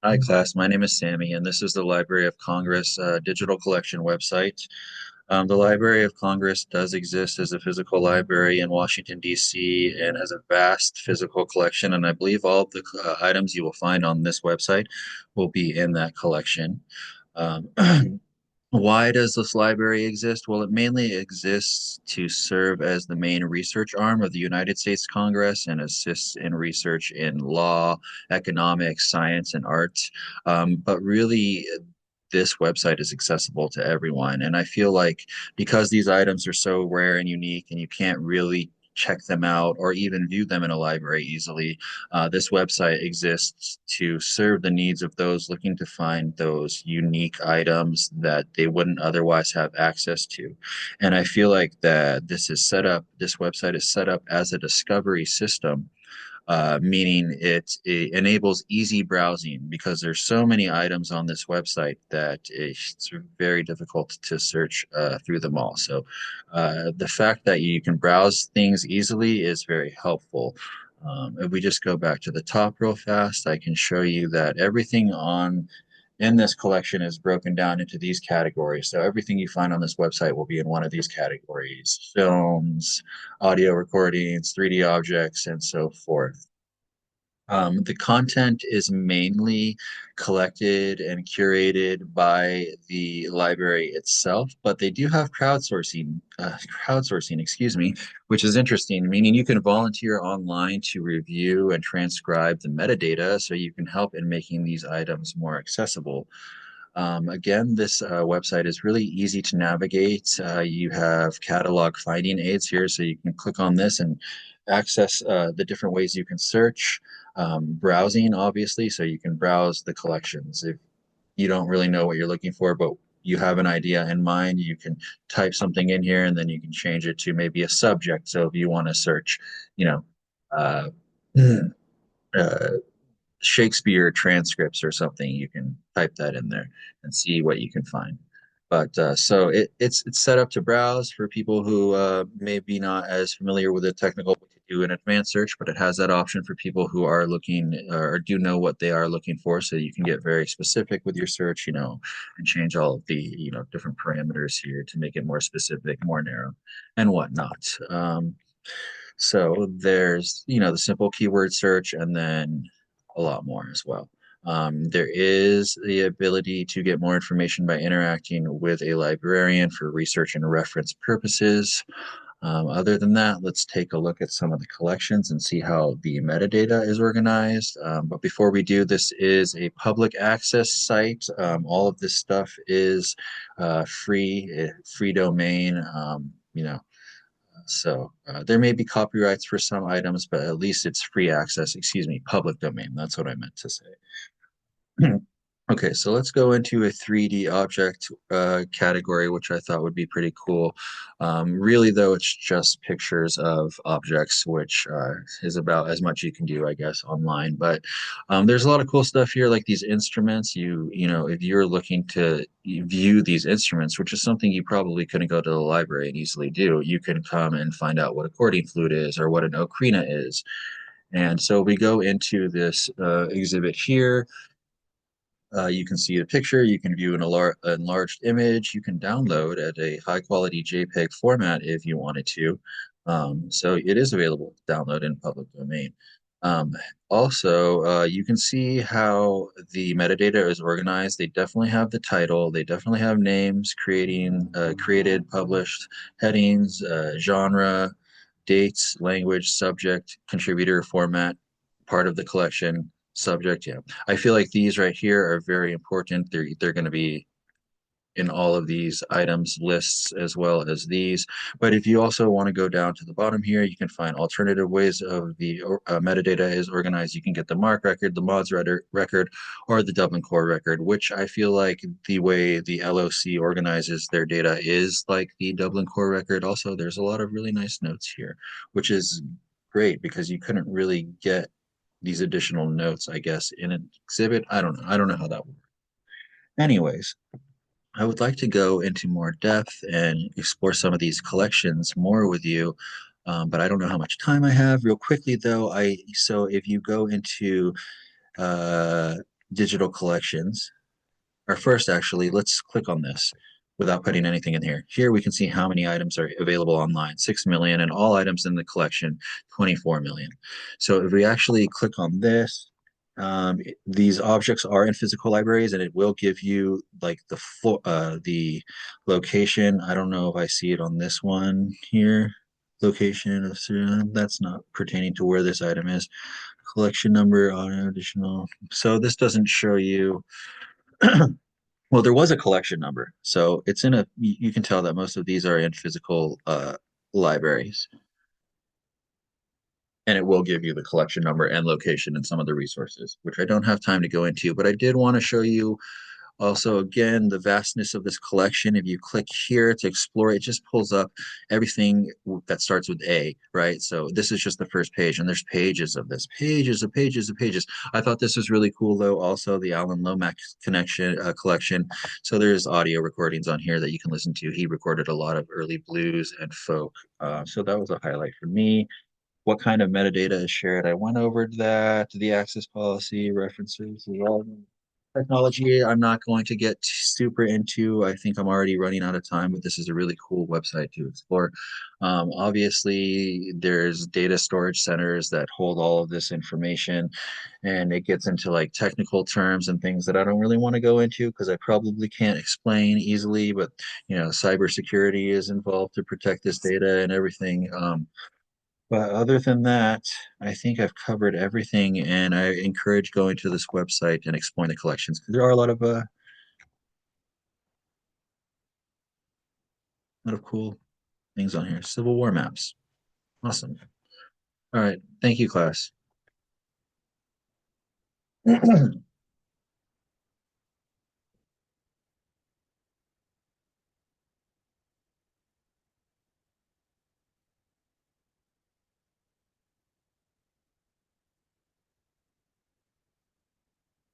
Hi, class. My name is Sammy, and this is the Library of Congress digital collection website. The Library of Congress does exist as a physical library in Washington, D.C., and has a vast physical collection. And I believe all of the items you will find on this website will be in that collection. Um, Why does this library exist? Well, it mainly exists to serve as the main research arm of the United States Congress and assists in research in law, economics, science, and arts. But really, this website is accessible to everyone. And I feel like because these items are so rare and unique and you can't really check them out or even view them in a library easily, this website exists to serve the needs of those looking to find those unique items that they wouldn't otherwise have access to. And I feel like that this website is set up as a discovery system, meaning it enables easy browsing because there's so many items on this website that it's very difficult to search through them all. So the fact that you can browse things easily is very helpful. If we just go back to the top real fast, I can show you that everything on in this collection is broken down into these categories. So everything you find on this website will be in one of these categories: films, audio recordings, 3D objects, and so forth. The content is mainly collected and curated by the library itself, but they do have crowdsourcing, excuse me, which is interesting, meaning you can volunteer online to review and transcribe the metadata so you can help in making these items more accessible. Again, this website is really easy to navigate. You have catalog finding aids here, so you can click on this and access the different ways you can search. Browsing, obviously, so you can browse the collections. If you don't really know what you're looking for, but you have an idea in mind, you can type something in here and then you can change it to maybe a subject. So if you want to search, you know, uh, uh, Shakespeare transcripts or something, you can type that in there and see what you can find. But so it's set up to browse for people who may be not as familiar with the technical what to do an advanced search, but it has that option for people who are looking or do know what they are looking for. So you can get very specific with your search, and change all of the, different parameters here to make it more specific, more narrow, and whatnot. So there's, the simple keyword search and then a lot more as well. There is the ability to get more information by interacting with a librarian for research and reference purposes. Other than that, let's take a look at some of the collections and see how the metadata is organized. But before we do, this is a public access site. All of this stuff is free domain. So there may be copyrights for some items, but at least it's free access, excuse me, public domain. That's what I meant to say. Okay, so let's go into a 3D object category, which I thought would be pretty cool. Really, though, it's just pictures of objects, which is about as much you can do, I guess, online. But there's a lot of cool stuff here, like these instruments. If you're looking to view these instruments, which is something you probably couldn't go to the library and easily do, you can come and find out what a accordion flute is or what an ocarina is. And so we go into this exhibit here. You can see the picture, you can view an enlarged image, you can download at a high quality JPEG format if you wanted to. So it is available to download in public domain. Also, you can see how the metadata is organized. They definitely have the title, they definitely have names, created, published, headings, genre, dates, language, subject, contributor, format, part of the collection, subject. Yeah, I feel like these right here are very important. They're going to be in all of these items lists as well as these. But if you also want to go down to the bottom here, you can find alternative ways of the metadata is organized. You can get the MARC record, the MODS record, or the Dublin Core record, which I feel like the way the LOC organizes their data is like the Dublin Core record. Also, there's a lot of really nice notes here, which is great because you couldn't really get these additional notes, I guess, in an exhibit. I don't know. I don't know how that works. Anyways, I would like to go into more depth and explore some of these collections more with you, but I don't know how much time I have. Real quickly, though, so if you go into uh, digital collections. Or first, actually, let's click on this without putting anything in here. Here we can see how many items are available online, 6 million, and all items in the collection, 24 million. So if we actually click on this, these objects are in physical libraries, and it will give you like the location. I don't know if I see it on this one here. Location of that's not pertaining to where this item is. Collection number, auto additional. So this doesn't show you. Well, there was a collection number, so it's in a. You can tell that most of these are in physical libraries, and it will give you the collection number and location and some of the resources, which I don't have time to go into. But I did want to show you also, again, the vastness of this collection. If you click here to explore, it just pulls up everything that starts with A, right? So this is just the first page, and there's pages of this, pages of pages of pages. I thought this was really cool, though. Also, the Alan Lomax connection collection. So there's audio recordings on here that you can listen to. He recorded a lot of early blues and folk. So that was a highlight for me. What kind of metadata is shared? I went over that, the access policy, references, technology. I'm not going to get super into. I think I'm already running out of time, but this is a really cool website to explore. Obviously, there's data storage centers that hold all of this information, and it gets into like technical terms and things that I don't really want to go into because I probably can't explain easily. But cybersecurity is involved to protect this data and everything. But other than that, I think I've covered everything, and I encourage going to this website and exploring the collections because there are a lot of cool things on here. Civil War maps. Awesome. All right. Thank you, class.